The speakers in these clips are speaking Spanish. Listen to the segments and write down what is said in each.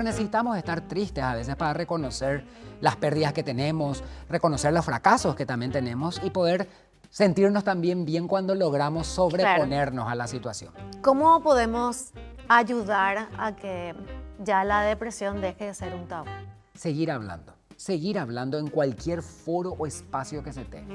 Porque necesitamos estar tristes a veces para reconocer las pérdidas que tenemos, reconocer los fracasos que también tenemos y poder sentirnos también bien cuando logramos sobreponernos a la situación. ¿Cómo podemos ayudar a que ya la depresión deje de ser un tabú? Seguir hablando en cualquier foro o espacio que se tenga.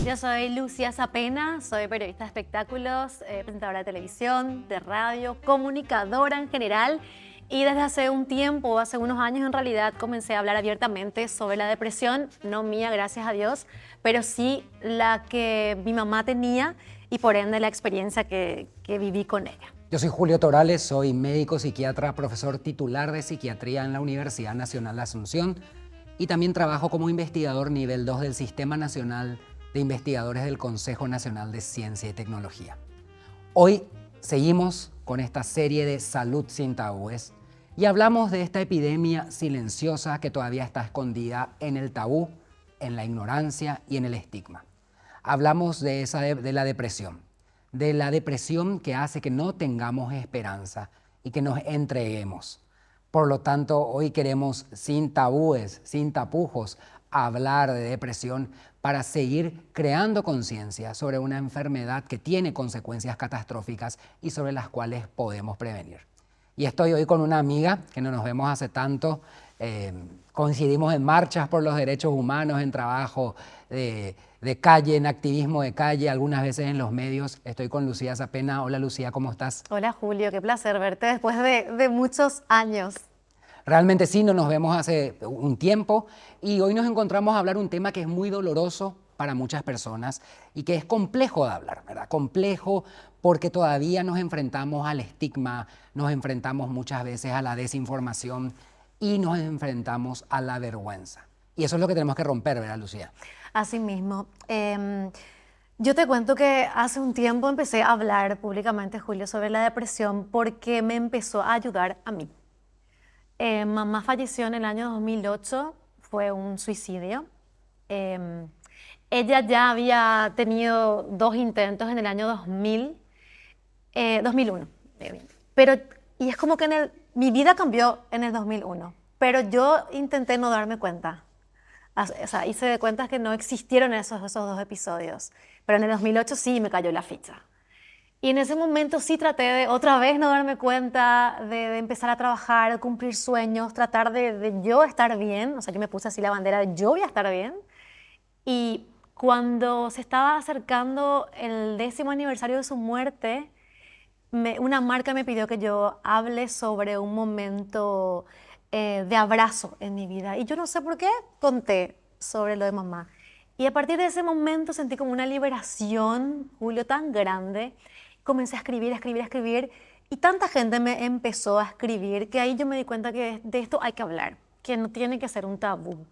Yo soy Lucía Zapena, soy periodista de espectáculos, presentadora de televisión, de radio, comunicadora en general. Y desde hace un tiempo, hace unos años en realidad, comencé a hablar abiertamente sobre la depresión, no mía, gracias a Dios, pero sí la que mi mamá tenía y por ende la experiencia que viví con ella. Yo soy Julio Torales, soy médico psiquiatra, profesor titular de psiquiatría en la Universidad Nacional de Asunción y también trabajo como investigador nivel 2 del Sistema Nacional de Investigadores del Consejo Nacional de Ciencia y Tecnología. Hoy seguimos con esta serie de Salud sin tabúes y hablamos de esta epidemia silenciosa que todavía está escondida en el tabú, en la ignorancia y en el estigma. Hablamos de la depresión que hace que no tengamos esperanza y que nos entreguemos. Por lo tanto, hoy queremos, sin tabúes, sin tapujos, hablar de depresión para seguir creando conciencia sobre una enfermedad que tiene consecuencias catastróficas y sobre las cuales podemos prevenir. Y estoy hoy con una amiga que no nos vemos hace tanto, coincidimos en marchas por los derechos humanos, en trabajo de calle, en activismo de calle, algunas veces en los medios. Estoy con Lucía Zapena. Hola Lucía, ¿cómo estás? Hola Julio, qué placer verte después de muchos años. Realmente sí, no nos vemos hace un tiempo y hoy nos encontramos a hablar un tema que es muy doloroso para muchas personas y que es complejo de hablar, ¿verdad? Complejo porque todavía nos enfrentamos al estigma, nos enfrentamos muchas veces a la desinformación y nos enfrentamos a la vergüenza. Y eso es lo que tenemos que romper, ¿verdad, Lucía? Así mismo. Yo te cuento que hace un tiempo empecé a hablar públicamente, Julio, sobre la depresión porque me empezó a ayudar a mí. Mamá falleció en el año 2008, fue un suicidio. Ella ya había tenido 2 intentos en el año 2001. Y es como que mi vida cambió en el 2001, pero yo intenté no darme cuenta. O sea, hice de cuentas que no existieron esos 2 episodios, pero en el 2008 sí me cayó la ficha. Y en ese momento sí traté de otra vez no darme cuenta, de empezar a trabajar, de cumplir sueños, tratar de yo estar bien. O sea, yo me puse así la bandera de yo voy a estar bien. Y cuando se estaba acercando el 10º aniversario de su muerte, una marca me pidió que yo hable sobre un momento de abrazo en mi vida. Y yo no sé por qué conté sobre lo de mamá. Y a partir de ese momento sentí como una liberación, Julio, tan grande. Comencé a escribir y tanta gente me empezó a escribir que ahí yo me di cuenta que de esto hay que hablar, que no tiene que ser un tabú,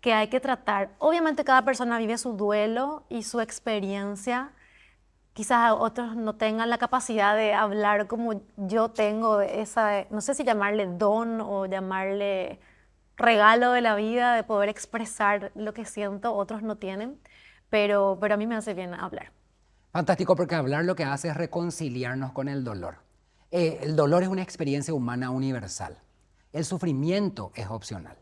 que hay que tratar. Obviamente cada persona vive su duelo y su experiencia. Quizás otros no tengan la capacidad de hablar como yo tengo, no sé si llamarle don o llamarle regalo de la vida, de poder expresar lo que siento, otros no tienen, pero a mí me hace bien hablar. Fantástico, porque hablar lo que hace es reconciliarnos con el dolor. El dolor es una experiencia humana universal. El sufrimiento es opcional.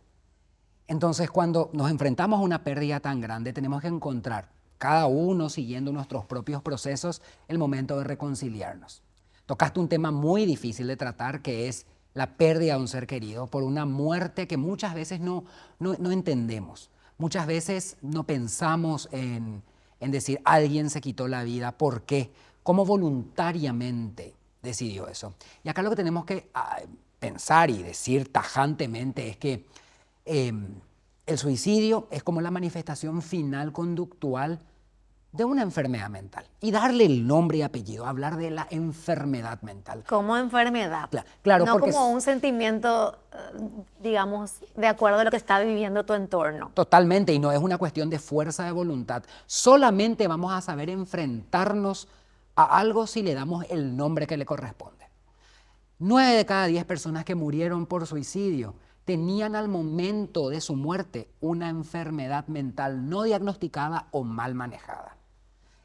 Entonces, cuando nos enfrentamos a una pérdida tan grande, tenemos que encontrar, cada uno siguiendo nuestros propios procesos, el momento de reconciliarnos. Tocaste un tema muy difícil de tratar, que es la pérdida de un ser querido por una muerte que muchas veces no entendemos. Muchas veces no pensamos en decir, alguien se quitó la vida, ¿por qué? ¿Cómo voluntariamente decidió eso? Y acá lo que tenemos que pensar y decir tajantemente es que el suicidio es como la manifestación final conductual de una enfermedad mental. Y darle el nombre y apellido, hablar de la enfermedad mental. Como enfermedad. Claro, no porque como un sentimiento, digamos, de acuerdo a lo que está viviendo tu entorno. Totalmente, y no es una cuestión de fuerza de voluntad. Solamente vamos a saber enfrentarnos a algo si le damos el nombre que le corresponde. 9 de cada 10 personas que murieron por suicidio tenían al momento de su muerte una enfermedad mental no diagnosticada o mal manejada.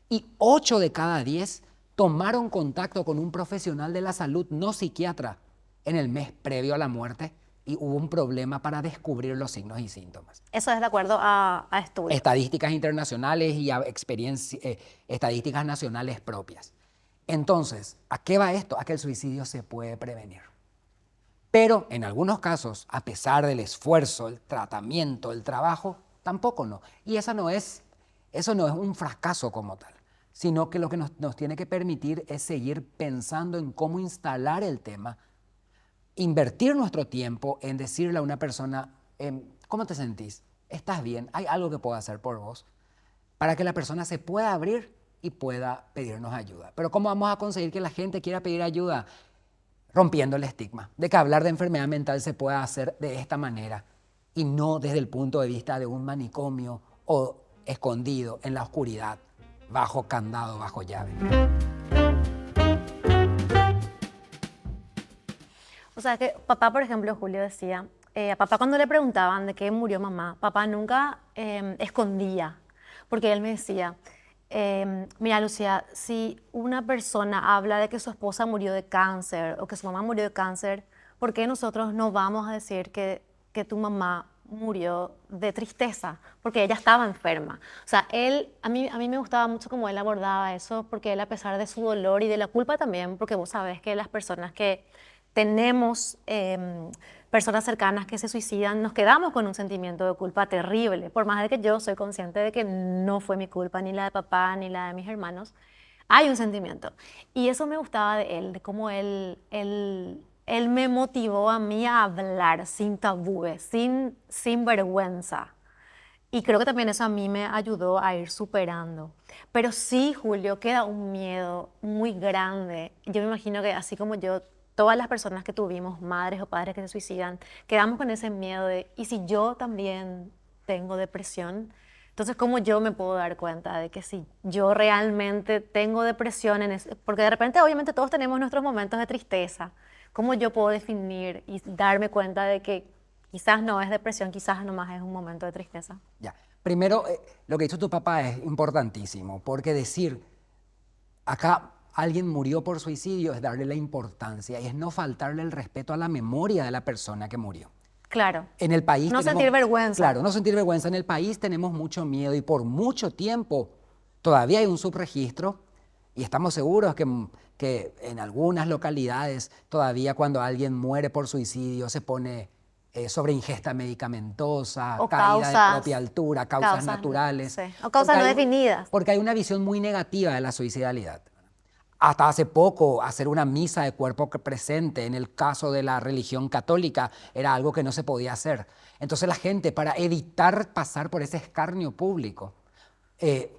Y 8 de cada 10 tomaron contacto con un profesional de la salud, no psiquiatra, en el mes previo a la muerte y hubo un problema para descubrir los signos y síntomas. Eso es de acuerdo a estudios. Estadísticas internacionales y a estadísticas nacionales propias. Entonces, ¿a qué va esto? A que el suicidio se puede prevenir. Pero en algunos casos, a pesar del esfuerzo, el tratamiento, el trabajo, tampoco no. Y eso no es un fracaso como tal, sino que lo que nos tiene que permitir es seguir pensando en cómo instalar el tema, invertir nuestro tiempo en decirle a una persona, ¿cómo te sentís? ¿Estás bien? ¿Hay algo que puedo hacer por vos? Para que la persona se pueda abrir y pueda pedirnos ayuda. Pero ¿cómo vamos a conseguir que la gente quiera pedir ayuda? Rompiendo el estigma de que hablar de enfermedad mental se pueda hacer de esta manera y no desde el punto de vista de un manicomio o escondido en la oscuridad, bajo candado, bajo llave. O sea, que papá, por ejemplo, Julio decía, a papá cuando le preguntaban de qué murió mamá, papá nunca escondía, porque él me decía, mira Lucía, si una persona habla de que su esposa murió de cáncer o que su mamá murió de cáncer, ¿por qué nosotros no vamos a decir que tu mamá murió de tristeza? Porque ella estaba enferma. O sea, a mí me gustaba mucho cómo él abordaba eso, porque él, a pesar de su dolor y de la culpa también, porque vos sabés que las personas que tenemos personas cercanas que se suicidan, nos quedamos con un sentimiento de culpa terrible, por más de que yo soy consciente de que no fue mi culpa, ni la de papá, ni la de mis hermanos, hay un sentimiento. Y eso me gustaba de él, de cómo él me motivó a mí a hablar sin tabúes, sin vergüenza. Y creo que también eso a mí me ayudó a ir superando. Pero sí, Julio, queda un miedo muy grande. Yo me imagino que así como yo, todas las personas que tuvimos, madres o padres que se suicidan, quedamos con ese miedo de, ¿y si yo también tengo depresión? Entonces, ¿cómo yo me puedo dar cuenta de que si yo realmente tengo depresión? Porque de repente, obviamente, todos tenemos nuestros momentos de tristeza. ¿Cómo yo puedo definir y darme cuenta de que quizás no es depresión, quizás nomás es un momento de tristeza? Ya. Primero, lo que hizo tu papá es importantísimo, porque decir, acá alguien murió por suicidio es darle la importancia y es no faltarle el respeto a la memoria de la persona que murió. Claro. En el país No sentir vergüenza. Claro, no sentir vergüenza. En el país tenemos mucho miedo y por mucho tiempo todavía hay un subregistro y estamos seguros que en algunas localidades todavía cuando alguien muere por suicidio se pone sobre ingesta medicamentosa, O caída de causas- propia altura, causas naturales. sí. O causas Porque no hay- definidas. Porque hay una visión muy negativa de la suicidalidad. Hasta hace poco, hacer una misa de cuerpo presente en el caso de la religión católica era algo que no se podía hacer. Entonces la gente, para evitar pasar por ese escarnio público,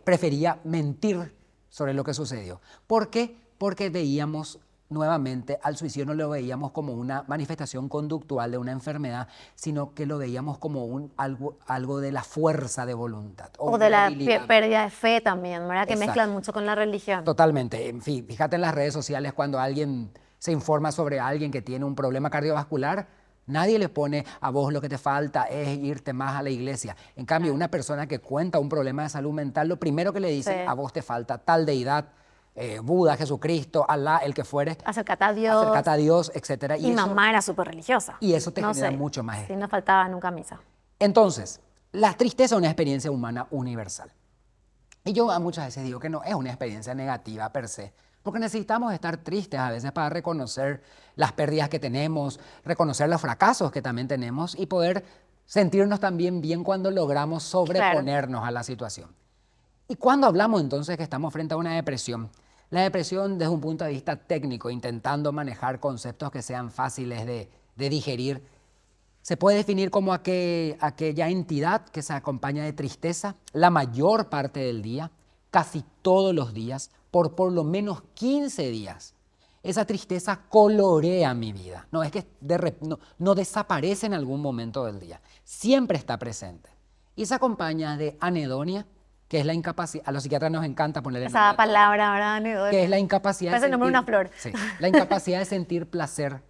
prefería mentir sobre lo que sucedió. ¿Por qué? Porque veíamos nuevamente al suicidio, no lo veíamos como una manifestación conductual de una enfermedad, sino que lo veíamos como algo de la fuerza de voluntad. O de la debilidad. pérdida de fe también, ¿verdad? Que Exacto. mezclan mucho con la religión. Totalmente. En fin, fíjate en las redes sociales cuando alguien se informa sobre alguien que tiene un problema cardiovascular, nadie le pone a vos lo que te falta es irte más a la iglesia. En cambio, una persona que cuenta un problema de salud mental, lo primero que le dice, Sí. a vos te falta tal deidad, Buda, Jesucristo, Alá, el que fuere, Acércate a Dios. acércate a Dios, etc. Y mamá era súper religiosa. y eso te No genera sé, mucho más. Sí, no faltaba nunca misa. Entonces, la tristeza es una experiencia humana universal. Y yo muchas veces digo que no es una experiencia negativa per se, porque necesitamos estar tristes a veces para reconocer las pérdidas que tenemos, reconocer los fracasos que también tenemos y poder sentirnos también bien cuando logramos sobreponernos a la situación. Y cuando hablamos entonces que estamos frente a una depresión, la depresión desde un punto de vista técnico, intentando manejar conceptos que sean fáciles de digerir, se puede definir como aquella entidad que se acompaña de tristeza la mayor parte del día, casi todos los días, por lo menos 15 días. Esa tristeza colorea mi vida. No es que no desaparece en algún momento del día. Siempre está presente. Y se acompaña de anedonia, que es la incapacidad. A los psiquiatras nos encanta ponerle Esa nombre, palabra, ¿verdad, anedonia? que es la incapacidad Parece el nombre de una flor. Sí, la incapacidad de sentir placer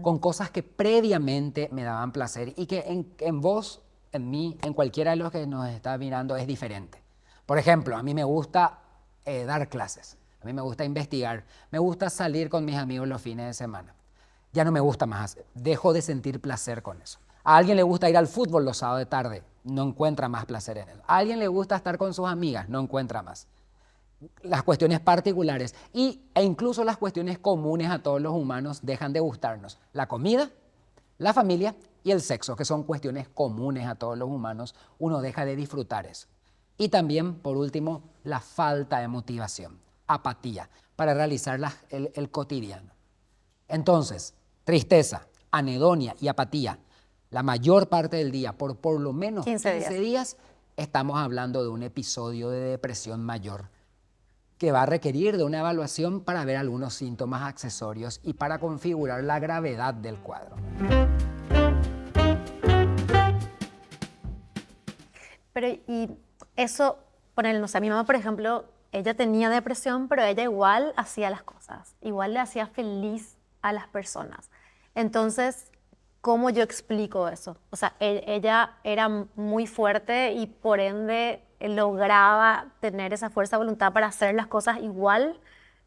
con cosas que previamente me daban placer y que en vos, en mí, en cualquiera de los que nos está mirando es diferente. Por ejemplo, a mí me gusta dar clases, A mí me gusta investigar, me gusta salir con mis amigos los fines de semana. Ya no me gusta más, dejo de sentir placer con eso. A alguien le gusta ir al fútbol los sábados de tarde, no encuentra más placer en eso. A alguien le gusta estar con sus amigas, no encuentra más. Las cuestiones particulares e incluso las cuestiones comunes a todos los humanos dejan de gustarnos. La comida, la familia y el sexo, que son cuestiones comunes a todos los humanos, uno deja de disfrutar eso. Y también, por último, la falta de motivación, apatía, para realizar el cotidiano. Entonces, tristeza, anedonia y apatía, la mayor parte del día, por lo menos 15 días, estamos hablando de un episodio de depresión mayor que va a requerir de una evaluación para ver algunos síntomas accesorios y para configurar la gravedad del cuadro. Pero y eso, ponerle, no sé, mi mamá, por ejemplo, ella tenía depresión, pero ella igual hacía las cosas, igual le hacía feliz a las personas. Entonces, ¿cómo yo explico eso? O sea, ella era muy fuerte y por ende lograba tener esa fuerza de voluntad para hacer las cosas igual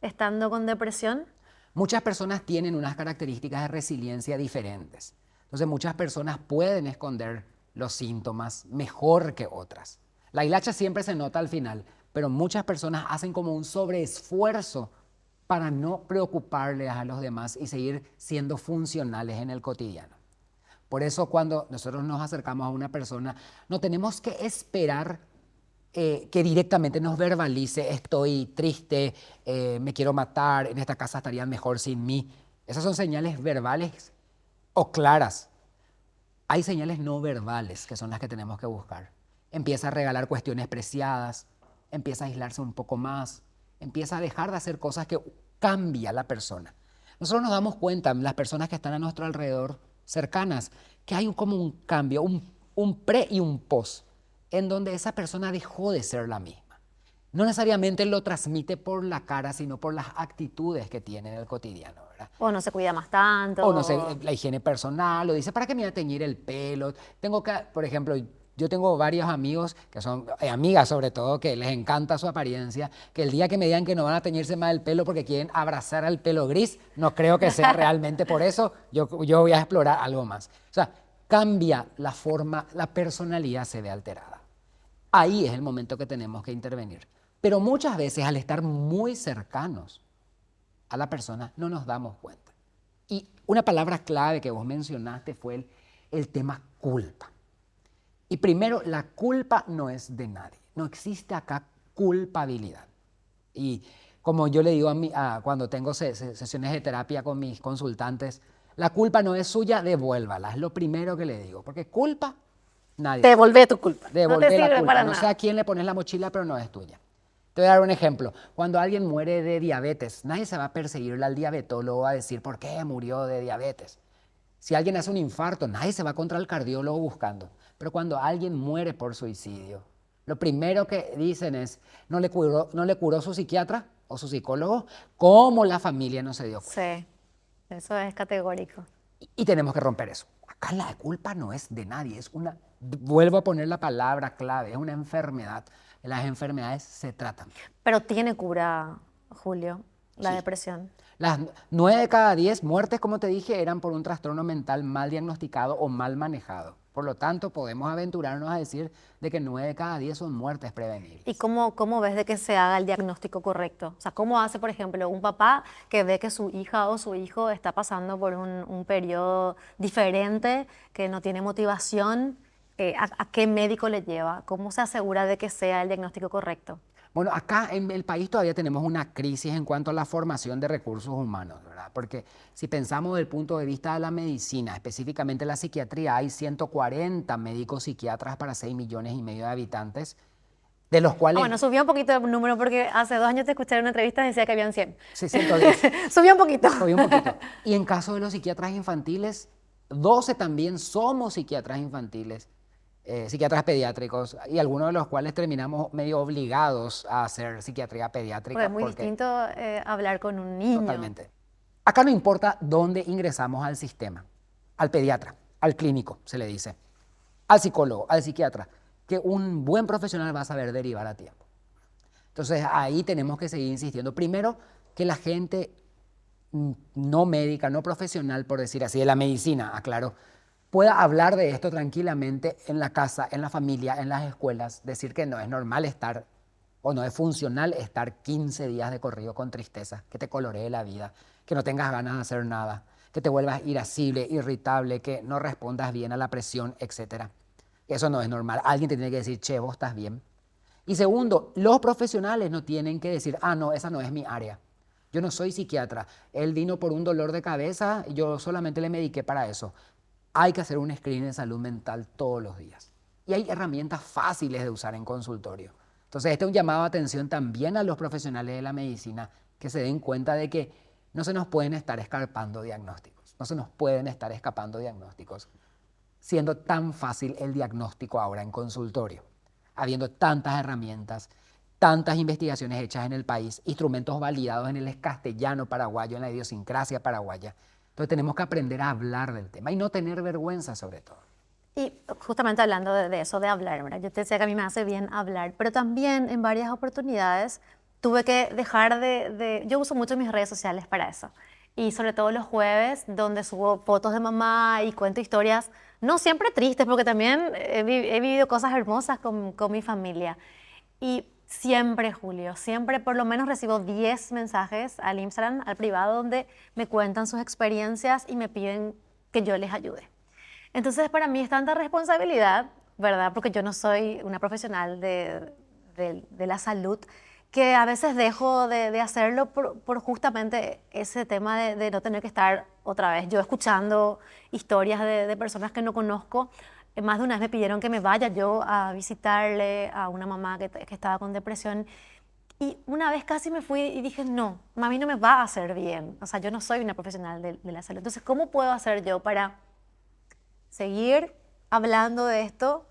estando con depresión. Muchas personas tienen unas características de resiliencia diferentes. Entonces, muchas personas pueden esconder los síntomas mejor que otras. La hilacha siempre se nota al final, pero muchas personas hacen como un sobreesfuerzo para no preocuparles a los demás y seguir siendo funcionales en el cotidiano. Por eso cuando nosotros nos acercamos a una persona, no tenemos que esperar que directamente nos verbalice: estoy triste, me quiero matar, en esta casa estarían mejor sin mí. Esas son señales verbales o claras. Hay señales no verbales que son las que tenemos que buscar. Empieza a regalar cuestiones preciadas, empieza a aislarse un poco más, empieza a dejar de hacer cosas que cambia la persona. Nosotros nos damos cuenta, las personas que están a nuestro alrededor, cercanas, que hay como un cambio, un pre y un post, en donde esa persona dejó de ser la misma. No necesariamente lo transmite por la cara, sino por las actitudes que tiene en el cotidiano, ¿verdad? O no se cuida más tanto. O no sé, la higiene personal, o dice: ¿para qué me voy a teñir el pelo? Tengo que, por ejemplo, yo tengo varios amigos, que son amigas sobre todo, que les encanta su apariencia, que el día que me digan que no van a teñirse más el pelo porque quieren abrazar al pelo gris, no creo que sea realmente por eso, yo voy a explorar algo más. O sea, cambia la forma, la personalidad se ve alterada. Ahí es el momento que tenemos que intervenir. Pero muchas veces, al estar muy cercanos a la persona, no nos damos cuenta. Y una palabra clave que vos mencionaste fue el tema culpa. Y primero, la culpa no es de nadie. No existe acá culpabilidad. Y como yo le digo cuando tengo sesiones de terapia con mis consultantes, la culpa no es suya, devuélvala. Es lo primero que le digo. Porque culpa, nadie. Devolvé tu culpa. Devolvé no te la sirve culpa. para No nada. sé a quién le pones la mochila, pero no es tuya. Te voy a dar un ejemplo. Cuando alguien muere de diabetes, nadie se va a perseguirle al diabetólogo a decir por qué murió de diabetes. Si alguien hace un infarto, nadie se va contra el cardiólogo buscando. Pero cuando alguien muere por suicidio, lo primero que dicen es: no le curó su psiquiatra o su psicólogo, como la familia no se dio cuenta. Sí, eso es categórico. Y tenemos que romper eso. Acá la culpa no es de nadie, vuelvo a poner la palabra clave, es una enfermedad. Las enfermedades se tratan. Pero tiene cura, Julio, la Sí. depresión. Las 9 de cada 10 muertes, como te dije, eran por un trastorno mental mal diagnosticado o mal manejado. Por lo tanto, podemos aventurarnos a decir de que 9 de cada 10 son muertes prevenibles. ¿Y cómo ves de que se haga el diagnóstico correcto? O sea, ¿cómo hace, por ejemplo, un papá que ve que su hija o su hijo está pasando por un periodo diferente, que no tiene motivación? ¿A qué médico le lleva? ¿Cómo se asegura de que sea el diagnóstico correcto? Bueno, acá en el país todavía tenemos una crisis en cuanto a la formación de recursos humanos, ¿verdad? Porque si pensamos desde el punto de vista de la medicina, específicamente la psiquiatría, hay 140 médicos psiquiatras para 6,5 millones de habitantes, de los cuales... Bueno, subió un poquito el número porque hace 2 años te escuché en una entrevista y decía que habían 100. Sí, 110. Subió un poquito. Subió un poquito. Y en caso de los psiquiatras infantiles, 12 también somos psiquiatras infantiles, psiquiatras pediátricos, y algunos de los cuales terminamos medio obligados a hacer psiquiatría pediátrica. Porque es muy distinto hablar con un niño. Totalmente. Acá no importa dónde ingresamos al sistema, al pediatra, al clínico, se le dice, al psicólogo, al psiquiatra, que un buen profesional va a saber derivar a tiempo. Entonces ahí tenemos que seguir insistiendo. Primero, que la gente no médica, no profesional, por decir así, de la medicina, aclaro, pueda hablar de esto tranquilamente en la casa, en la familia, en las escuelas, decir que no es normal estar o no es funcional estar 15 días de corrido con tristeza, que te coloree la vida, que no tengas ganas de hacer nada, que te vuelvas irascible, irritable, que no respondas bien a la presión, etc. Eso no es normal. Alguien te tiene que decir, che, vos estás bien. Y segundo, los profesionales no tienen que decir, ah, no, esa no es mi área. Yo no soy psiquiatra. Él vino por un dolor de cabeza y yo solamente le mediqué para eso. Hay que hacer un screening de salud mental todos los días. Y hay herramientas fáciles de usar en consultorio. Entonces, este es un llamado de atención también a los profesionales de la medicina que se den cuenta de que no se nos pueden estar escapando diagnósticos. No se nos pueden estar escapando diagnósticos, siendo tan fácil el diagnóstico ahora en consultorio, habiendo tantas herramientas, tantas investigaciones hechas en el país, instrumentos validados en el castellano paraguayo, en la idiosincrasia paraguaya. Entonces tenemos que aprender a hablar del tema y no tener vergüenza sobre todo. Y justamente hablando de eso, de hablar, ¿verdad? Yo te decía que a mí me hace bien hablar, pero también en varias oportunidades tuve que dejar Yo uso mucho mis redes sociales para eso. Y sobre todo los jueves, donde subo fotos de mamá y cuento historias, no siempre tristes, porque también he vivido cosas hermosas con mi familia. Y siempre, Julio, siempre por lo menos recibo 10 mensajes al Instagram, al privado, donde me cuentan sus experiencias y me piden que yo les ayude. Entonces, para mí es tanta responsabilidad, ¿verdad? Porque yo no soy una profesional de la salud, que a veces dejo de hacerlo por justamente ese tema de no tener que estar otra vez yo escuchando historias de personas que no conozco. Más de una vez me pidieron que me vaya yo a visitarle a una mamá que estaba con depresión. Y una vez casi me fui y dije, no, a mí no me va a hacer bien. O sea, yo no soy una profesional de la salud. Entonces, ¿cómo puedo hacer yo para seguir hablando de esto,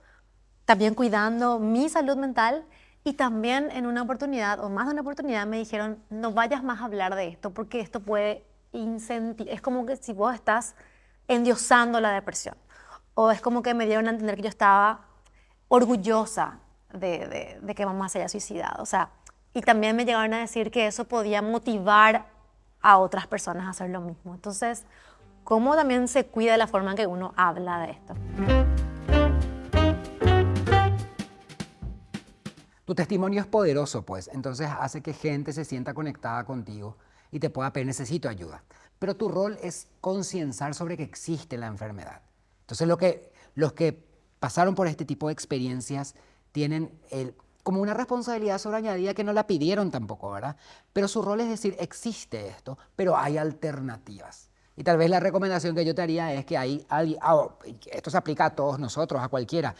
también cuidando mi salud mental? Y también en una oportunidad, o más de una oportunidad, me dijeron, no vayas más a hablar de esto, porque esto puede incentivar. Es como que si vos estás endiosando la depresión. O es como que me dieron a entender que yo estaba orgullosa de que mamá se haya suicidado. O sea, y también me llegaron a decir que eso podía motivar a otras personas a hacer lo mismo. Entonces, ¿cómo también se cuida la forma en que uno habla de esto? Tu testimonio es poderoso, pues, entonces hace que gente se sienta conectada contigo y te pueda pedir, necesito ayuda. Pero tu rol es concienciar sobre que existe la enfermedad. Entonces, los que pasaron por este tipo de experiencias tienen como una responsabilidad sobreañadida que no la pidieron tampoco, ¿verdad? Pero su rol es decir, existe esto, pero hay alternativas. Y tal vez la recomendación que yo te haría es que hay alguien, esto se aplica a todos nosotros, a cualquiera,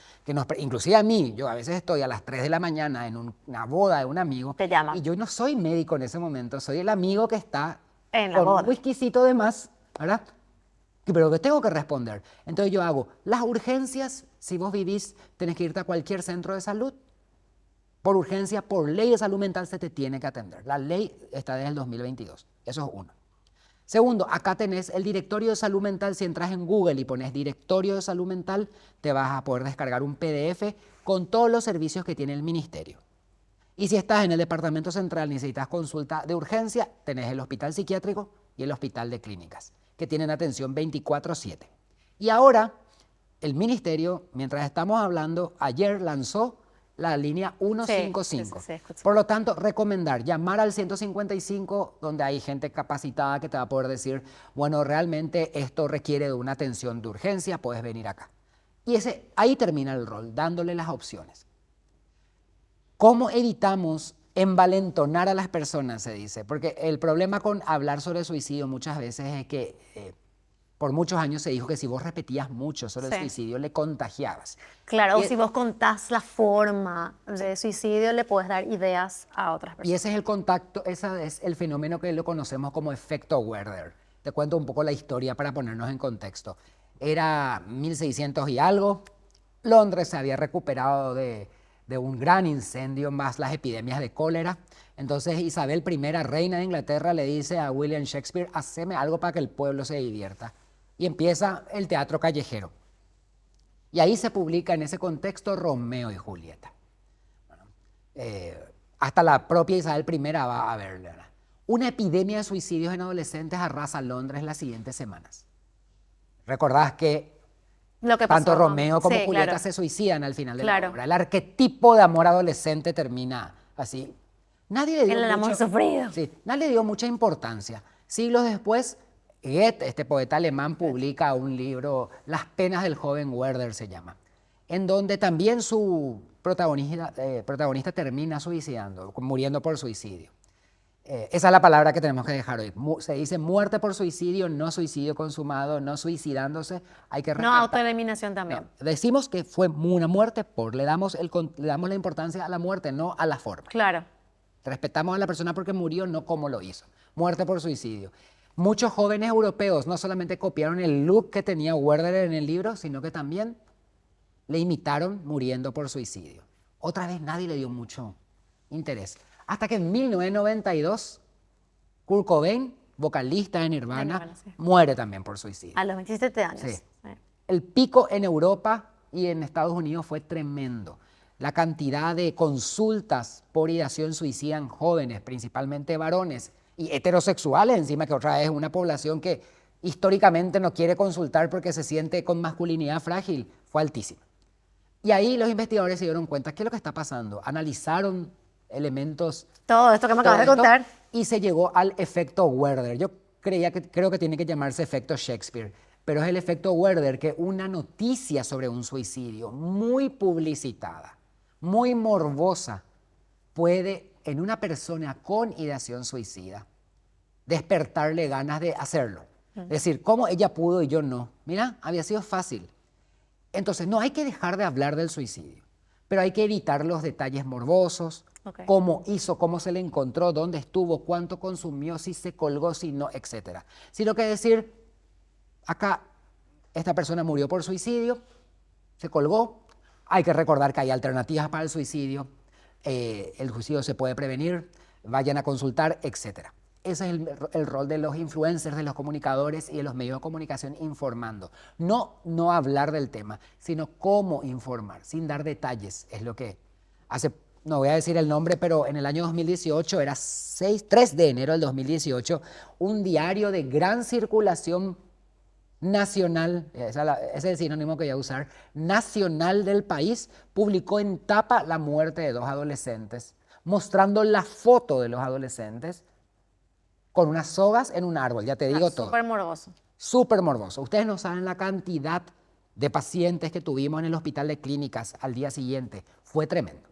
inclusive a mí, yo a veces estoy a las 3 de la mañana en una boda de un amigo. Te llama. Y yo no soy médico en ese momento, soy el amigo que está En la con boda. un whiskycito de más, ¿verdad? Pero que tengo que responder. Entonces yo hago las urgencias, si vos vivís, tenés que irte a cualquier centro de salud. Por urgencia, por ley de salud mental se te tiene que atender. La ley está desde el 2022. Eso es uno. Segundo, acá tenés el directorio de salud mental. Si entras en Google y pones directorio de salud mental, te vas a poder descargar un PDF con todos los servicios que tiene el ministerio. Y si estás en el departamento central y necesitas consulta de urgencia, tenés el hospital psiquiátrico y el hospital de clínicas, que tienen atención 24/7. Y ahora, el ministerio, mientras estamos hablando, ayer lanzó la línea 155. Sí, Por lo tanto, recomendar llamar al 155, donde hay gente capacitada que te va a poder decir, bueno, realmente esto requiere de una atención de urgencia, puedes venir acá. Y ahí termina el rol, dándole las opciones. ¿Cómo evitamos envalentonar a las personas, se dice? Porque el problema con hablar sobre suicidio muchas veces es que por muchos años se dijo que si vos repetías mucho sobre el suicidio, le contagiabas. Claro, o si vos contás la forma de suicidio, le puedes dar ideas a otras personas. Y ese es el contacto, ese es el fenómeno que lo conocemos como efecto Werther. Te cuento un poco la historia para ponernos en contexto. Era 1600 y algo, Londres se había recuperado de un gran incendio más las epidemias de cólera. Entonces Isabel I, reina de Inglaterra, le dice a William Shakespeare, haceme algo para que el pueblo se divierta. Y empieza el teatro callejero. Y ahí se publica en ese contexto Romeo y Julieta. Bueno, hasta la propia Isabel I va a verla. Una epidemia de suicidios en adolescentes arrasa Londres las siguientes semanas. Recordás que Lo que tanto pasó. Romeo como Sí, Julieta claro. se suicidan al final de la Claro. obra. El arquetipo de amor adolescente termina así. Nadie le dio El amor mucho, sufrido. sí, nadie le dio mucha importancia. Siglos después, Goethe, este poeta alemán, publica un libro, Las penas del joven Werther se llama, en donde también su protagonista termina suicidando, muriendo por suicidio. Esa es la palabra que tenemos que dejar hoy. Se dice muerte por suicidio, no suicidio consumado, no suicidándose. Hay que No, respetar. autoeliminación también. No, decimos que fue una muerte, le damos la importancia a la muerte, no a la forma. Claro. Respetamos a la persona porque murió, no como lo hizo. Muerte por suicidio. Muchos jóvenes europeos no solamente copiaron el look que tenía Werther en el libro, sino que también le imitaron muriendo por suicidio. Otra vez nadie le dio mucho interés. Hasta que en 1992, Kurt Cobain, vocalista de Nirvana, Sí. muere también por suicidio. A los 27 años. Sí. Sí. El pico en Europa y en Estados Unidos fue tremendo. La cantidad de consultas por ideación suicida en jóvenes, principalmente varones y heterosexuales, encima que otra vez es una población que históricamente no quiere consultar porque se siente con masculinidad frágil, fue altísima. Y ahí los investigadores se dieron cuenta, ¿qué es lo que está pasando? Analizaron elementos Todo esto que me acabas de todo esto, contar. y se llegó al efecto Werther. Yo creo que tiene que llamarse efecto Shakespeare, pero es el efecto Werther, que una noticia sobre un suicidio muy publicitada, muy morbosa, puede en una persona con ideación suicida despertarle ganas de hacerlo. Es decir, ¿cómo ella pudo y yo no? Mira, había sido fácil. Entonces, no hay que dejar de hablar del suicidio, pero hay que evitar los detalles morbosos, Ok. cómo hizo, cómo se le encontró, dónde estuvo, cuánto consumió, si se colgó, si no, etc. Sino que decir, acá esta persona murió por suicidio, se colgó, hay que recordar que hay alternativas para el suicidio se puede prevenir, vayan a consultar, etc. Ese es el rol de los influencers, de los comunicadores y de los medios de comunicación informando. No hablar del tema, sino cómo informar, sin dar detalles. Es lo que hace, no voy a decir el nombre, pero en el año 2018, era 3 de enero del 2018, un diario de gran circulación nacional, ese es el sinónimo que voy a usar, nacional del país, publicó en tapa la muerte de 2 adolescentes, mostrando la foto de los adolescentes con unas sogas en un árbol, ya te digo todo. Súper morboso. Súper morboso. Ustedes no saben la cantidad de pacientes que tuvimos en el hospital de clínicas al día siguiente. Fue tremendo.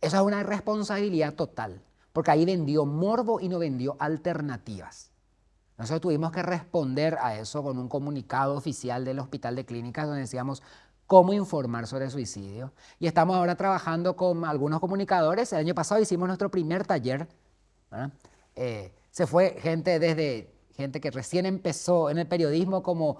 Esa es una irresponsabilidad total, porque ahí vendió morbo y no vendió alternativas. Nosotros tuvimos que responder a eso con un comunicado oficial del hospital de clínicas donde decíamos cómo informar sobre suicidio. Y estamos ahora trabajando con algunos comunicadores. El año pasado hicimos nuestro primer taller. Se fue gente que recién empezó en el periodismo como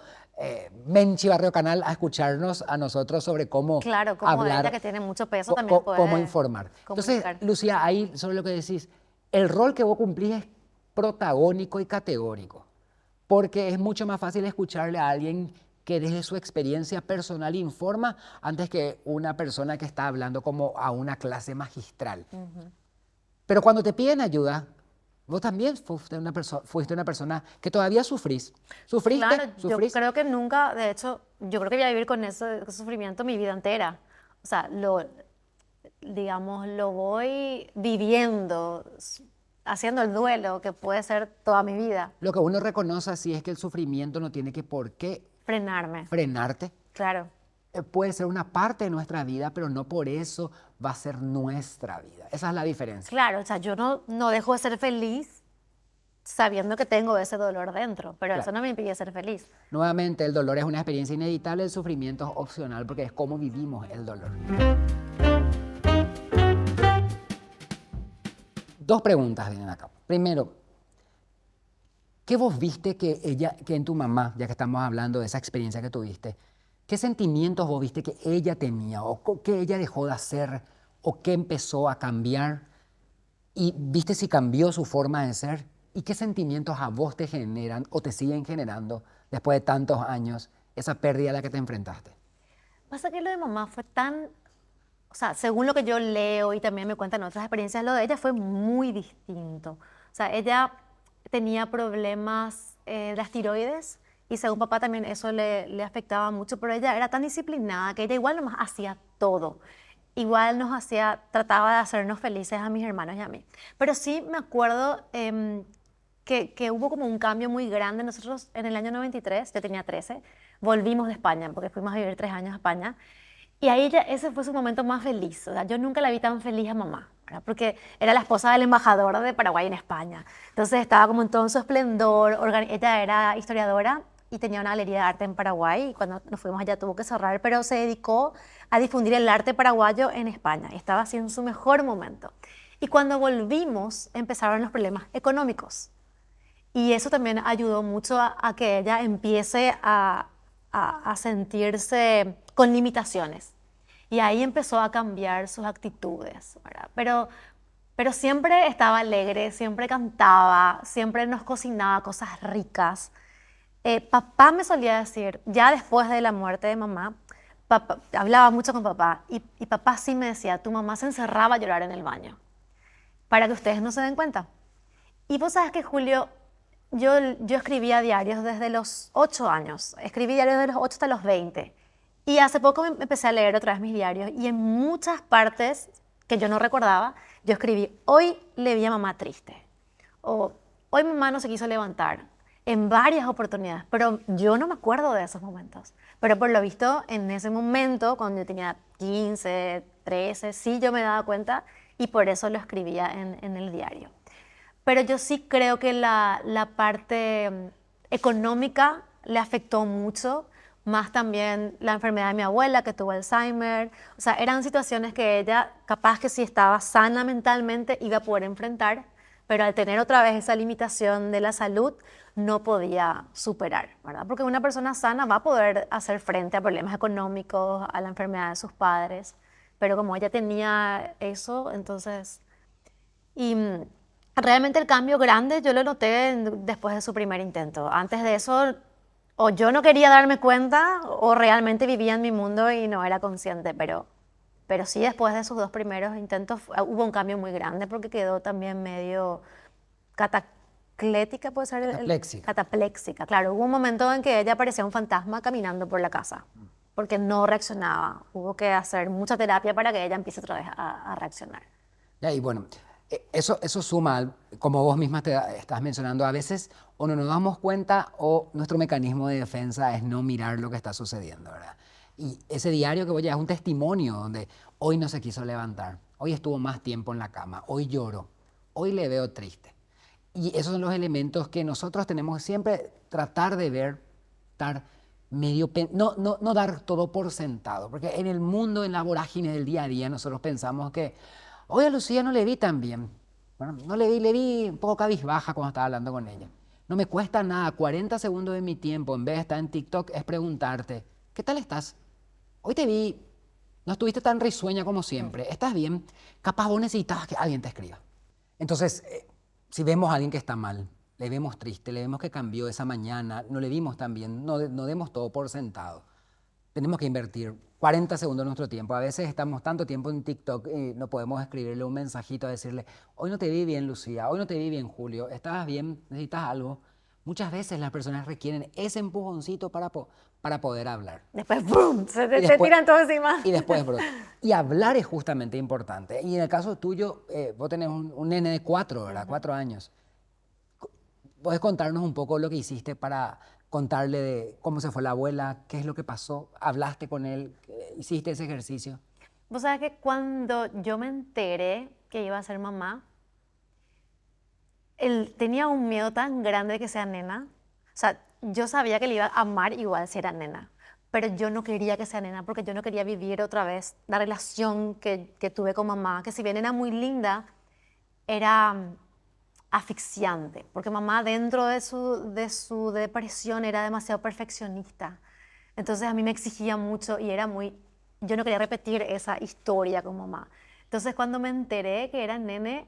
Menchi Barrio Canal a escucharnos a nosotros sobre cómo Claro, como hablar, ella que tiene mucho peso también puede cómo informar. Entonces, comunicar. Lucía, ahí sobre lo que decís, el rol que vos cumplís es protagónico y categórico, porque es mucho más fácil escucharle a alguien que desde su experiencia personal informa antes que una persona que está hablando como a una clase magistral. Pero cuando te piden ayuda, vos también fuiste una persona que todavía sufrís. ¿Sufriste? Claro, ¿Sufrís? yo creo que nunca, de hecho, yo creo que voy a vivir con ese sufrimiento mi vida entera. O sea, digamos, lo voy viviendo, haciendo el duelo, que puede ser toda mi vida. Lo que uno reconoce así es que el sufrimiento no tiene que por qué Frenarme, frenarte. claro. Puede ser una parte de nuestra vida, pero no por eso va a ser nuestra vida. Esa es la diferencia. Claro, o sea, yo no dejo de ser feliz sabiendo que tengo ese dolor dentro, pero eso Claro. no me impide ser feliz. Nuevamente, el dolor es una experiencia inevitable, el sufrimiento es opcional porque es cómo vivimos el dolor. 2 preguntas vienen acá. Primero, ¿qué vos viste que en tu mamá, ya que estamos hablando de esa experiencia que tuviste, qué sentimientos vos viste que ella tenía o qué ella dejó de hacer o qué empezó a cambiar? Y viste si cambió su forma de ser y qué sentimientos a vos te generan o te siguen generando después de tantos años esa pérdida a la que te enfrentaste. Pasa que lo de mamá fue tan, o sea, según lo que yo leo y también me cuentan otras experiencias, lo de ella fue muy distinto. O sea, ella tenía problemas de las tiroides y según papá también eso le afectaba mucho, pero ella era tan disciplinada que ella igual nomás hacía todo. Igual nos hacía, trataba de hacernos felices a mis hermanos y a mí. Pero sí me acuerdo que hubo como un cambio muy grande. Nosotros en el año 93, yo tenía 13, volvimos de España, porque fuimos a vivir 3 años a España. Y ahí ya, ese fue su momento más feliz. O sea, yo nunca la vi tan feliz a mamá, ¿verdad? Porque era la esposa del embajador de Paraguay en España. Entonces estaba como en todo su esplendor. Ella era historiadora y tenía una galería de arte en Paraguay. Y cuando nos fuimos allá tuvo que cerrar, pero se dedicó a difundir el arte paraguayo en España. Y estaba así en su mejor momento. Y cuando volvimos empezaron los problemas económicos. Y eso también ayudó mucho a que ella empiece a sentirse con limitaciones. Y ahí empezó a cambiar sus actitudes, ¿verdad? Pero siempre estaba alegre, siempre cantaba, siempre nos cocinaba cosas ricas. Papá me solía decir, ya después de la muerte de mamá, hablaba mucho con papá y papá sí me decía, tu mamá se encerraba a llorar en el baño, para que ustedes no se den cuenta. Y vos sabes que, Julio, yo escribía diarios desde los 8 años. Escribí diarios desde los 8 hasta los 20. Y hace poco me empecé a leer otra vez mis diarios y en muchas partes que yo no recordaba, yo escribí, hoy le vi a mamá triste. O hoy mamá no se quiso levantar. En varias oportunidades. Pero yo no me acuerdo de esos momentos. Pero por lo visto, en ese momento, cuando yo tenía 15, 13, sí yo me daba cuenta y por eso lo escribía en el diario. Pero yo sí creo que la parte económica le afectó mucho, más también la enfermedad de mi abuela que tuvo Alzheimer. O sea, eran situaciones que ella, capaz que si estaba sana mentalmente, iba a poder enfrentar, pero al tener otra vez esa limitación de la salud, no podía superar, ¿verdad? Porque una persona sana va a poder hacer frente a problemas económicos, a la enfermedad de sus padres, pero como ella tenía eso, entonces... Y realmente el cambio grande yo lo noté después de su primer intento. Antes de eso, o yo no quería darme cuenta, o realmente vivía en mi mundo y no era consciente, pero sí después de sus 2 primeros intentos hubo un cambio muy grande porque quedó también medio cataclética, puede ser Catapléxica. catapléxica. Claro, hubo un momento en que ella parecía un fantasma caminando por la casa porque no reaccionaba. Hubo que hacer mucha terapia para que ella empiece otra vez a reaccionar. Ya, y bueno, eso suma, como vos misma estás mencionando, a veces o no nos damos cuenta o nuestro mecanismo de defensa es no mirar lo que está sucediendo, ¿verdad? Y ese diario que voy a es un testimonio donde hoy no se quiso levantar, hoy estuvo más tiempo en la cama, hoy lloró, hoy le veo triste. Y esos son los elementos que nosotros tenemos que siempre tratar de ver, estar no dar todo por sentado, porque en el mundo, en la vorágine del día a día, nosotros pensamos que hoy a Lucía no le vi tan bien. Bueno, no le vi un poco cabizbaja cuando estaba hablando con ella. No me cuesta nada, 40 segundos de mi tiempo, en vez de estar en TikTok, es preguntarte, ¿qué tal estás? Hoy te vi, no estuviste tan risueña como siempre, ¿estás bien? Capaz vos necesitabas que alguien te escriba. Entonces, si vemos a alguien que está mal, le vemos triste, le vemos que cambió esa mañana, no le vimos tan bien, no demos todo por sentado. Tenemos que invertir 40 segundos de nuestro tiempo. A veces estamos tanto tiempo en TikTok y no podemos escribirle un mensajito a decirle, hoy no te vi bien, Lucía, hoy no te vi bien, Julio, ¿estabas bien? ¿Necesitas algo? Muchas veces las personas requieren ese empujoncito para poder hablar. Después, ¡boom! Se Y te después- tiran todo encima. Y después, bro. Y hablar es justamente importante. Y en el caso tuyo, vos tenés un nene de 4, ¿verdad? 4 años. ¿Puedes contarnos un poco lo que hiciste para contarle de cómo se fue la abuela? ¿Qué es lo que pasó? ¿Hablaste con él? ¿Hiciste ese ejercicio? Vos sabés que cuando yo me enteré que iba a ser mamá, él tenía un miedo tan grande de que sea nena. O sea, yo sabía que le iba a amar igual si era nena, pero yo no quería que sea nena porque yo no quería vivir otra vez la relación que tuve con mamá, que si bien era muy linda, era asfixiante, porque mamá dentro de su depresión era demasiado perfeccionista. Entonces a mí me exigía mucho y era muy, yo no quería repetir esa historia con mamá. Entonces cuando me enteré que era nene,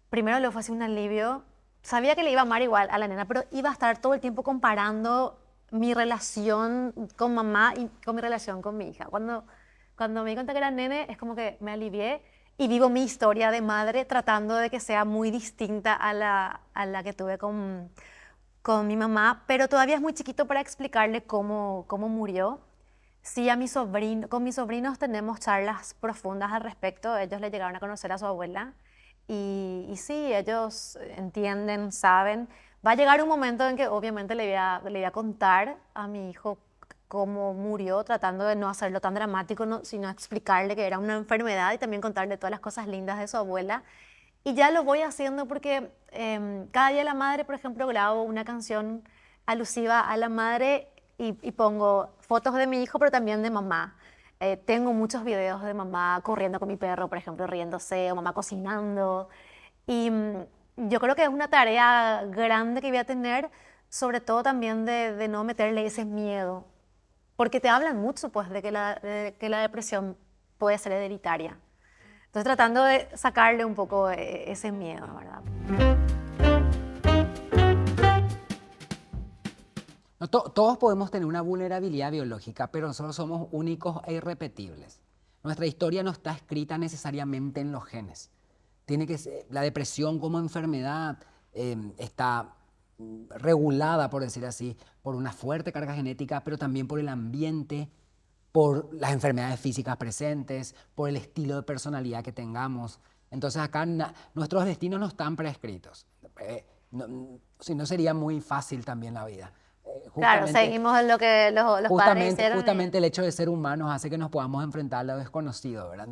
primero le fue así un alivio. Sabía que le iba a amar igual a la nena, pero iba a estar todo el tiempo comparando mi relación con mamá y con mi relación con mi hija. Cuando Cuando me di cuenta que era nene, es como que me alivié y vivo mi historia de madre tratando de que sea muy distinta a la que tuve con mi mamá, pero todavía es muy chiquito para explicarle cómo murió. Sí, con mis sobrinos tenemos charlas profundas al respecto. Ellos le llegaron a conocer a su abuela y sí, ellos entienden, saben. Va a llegar un momento en que obviamente le voy a contar a mi hijo cómo murió, tratando de no hacerlo tan dramático, sino explicarle que era una enfermedad y también contarle todas las cosas lindas de su abuela. Y ya lo voy haciendo porque cada día de la madre, por ejemplo, grabo una canción alusiva a la madre y pongo fotos de mi hijo, pero también de mamá. Tengo muchos videos de mamá corriendo con mi perro, por ejemplo, riéndose, o mamá cocinando. Y yo creo que es una tarea grande que voy a tener, sobre todo también de no meterle ese miedo. Porque te hablan mucho, pues, de que la depresión puede ser hereditaria. Entonces, tratando de sacarle un poco ese miedo, ¿verdad? No, todos podemos tener una vulnerabilidad biológica, pero nosotros somos únicos e irrepetibles. Nuestra historia no está escrita necesariamente en los genes. Tiene que ser, la depresión como enfermedad está regulada, por decir así, por una fuerte carga genética, pero también por el ambiente, por las enfermedades físicas presentes, por el estilo de personalidad que tengamos. Entonces acá nuestros destinos no están prescritos. Si no sería muy fácil también la vida. Claro, seguimos en lo que los padres hicieron. Justamente el hecho de ser humanos hace que nos podamos enfrentar a lo desconocido, ¿verdad?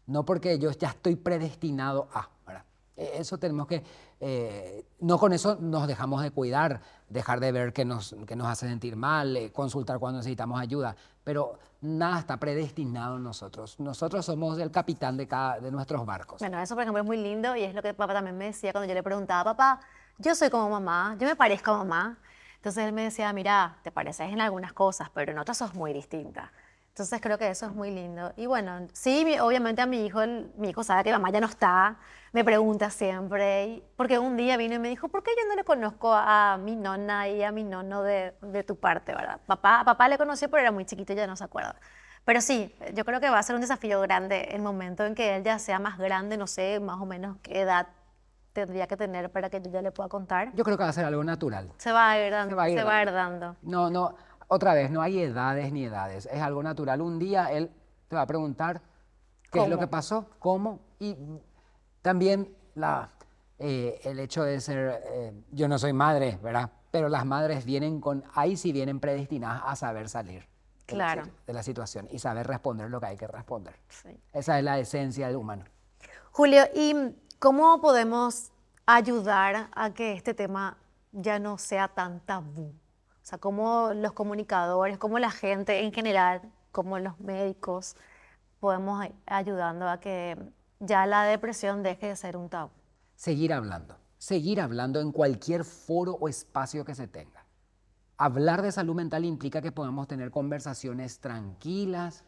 No porque yo ya estoy predestinado a, ¿verdad? Eso tenemos que, no con eso nos dejamos de cuidar, dejar de ver que nos hace sentir mal, consultar cuando necesitamos ayuda, pero nada está predestinado en nosotros. Nosotros somos el capitán de nuestros barcos. Bueno, eso por ejemplo es muy lindo y es lo que papá también me decía cuando yo le preguntaba, papá, yo soy como mamá, yo me parezco a mamá. Entonces él me decía, mira, te pareces en algunas cosas, pero en otras sos muy distinta. Entonces creo que eso es muy lindo. Y bueno, sí, obviamente a mi hijo sabe que mamá ya no está, me pregunta siempre, porque un día vino y me dijo, ¿por qué yo no le conozco a mi nona y a mi nono de tu parte, verdad? A papá le conocí, pero era muy chiquito y ya no se acuerda. Pero sí, yo creo que va a ser un desafío grande el momento en que él ya sea más grande, no sé más o menos qué edad tendría que tener para que yo ya le pueda contar. Yo creo que va a ser algo natural. Se va a ir dando. Se va a ir dando. No, otra vez, no hay edades ni edades, es algo natural. Un día él te va a preguntar qué es lo que pasó, cómo, y también el hecho de ser, yo no soy madre, ¿verdad? Pero las madres ahí sí vienen predestinadas a saber salir claro. de la situación y saber responder lo que hay que responder. Sí. Esa es la esencia del humano. Julio, ¿y cómo podemos ayudar a que este tema ya no sea tan tabú? O sea, cómo los comunicadores, cómo la gente en general, cómo los médicos, podemos ayudando a que ya la depresión deje de ser un tabú. Seguir hablando en cualquier foro o espacio que se tenga. Hablar de salud mental implica que podamos tener conversaciones tranquilas,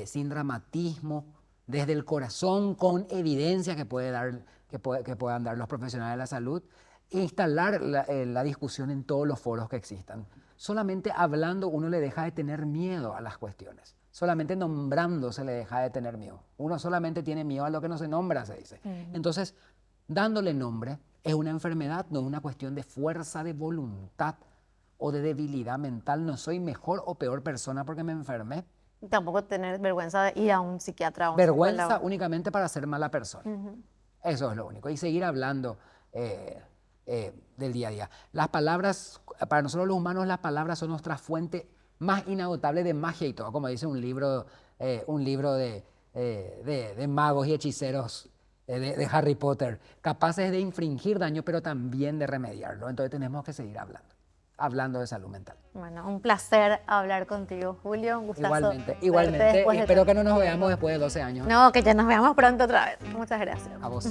sin dramatismo, desde el corazón, con evidencia que puedan dar los profesionales de la salud, e instalar la discusión en todos los foros que existan. Solamente hablando uno le deja de tener miedo a las cuestiones. Solamente nombrando se le deja de tener miedo. Uno solamente tiene miedo a lo que no se nombra, se dice. Entonces, dándole nombre es una enfermedad, no es una cuestión de fuerza de voluntad o de debilidad mental. No soy mejor o peor persona porque me enfermé. Tampoco tener vergüenza de ir a un psiquiatra o un vergüenza psicólogo. Únicamente para ser mala persona. Eso es lo único. Y seguir hablando del día a día. Las palabras, para nosotros los humanos, las palabras son nuestra fuente más inagotable de magia y todo, como dice un libro de magos y hechiceros de Harry Potter, capaces de infringir daño, pero también de remediarlo. Entonces tenemos que seguir hablando de salud mental. Bueno, un placer hablar contigo, Julio. Un gustazo. Igualmente. Y espero que no nos veamos después de 12 años. No, que ya nos veamos pronto otra vez. Muchas gracias. A vos.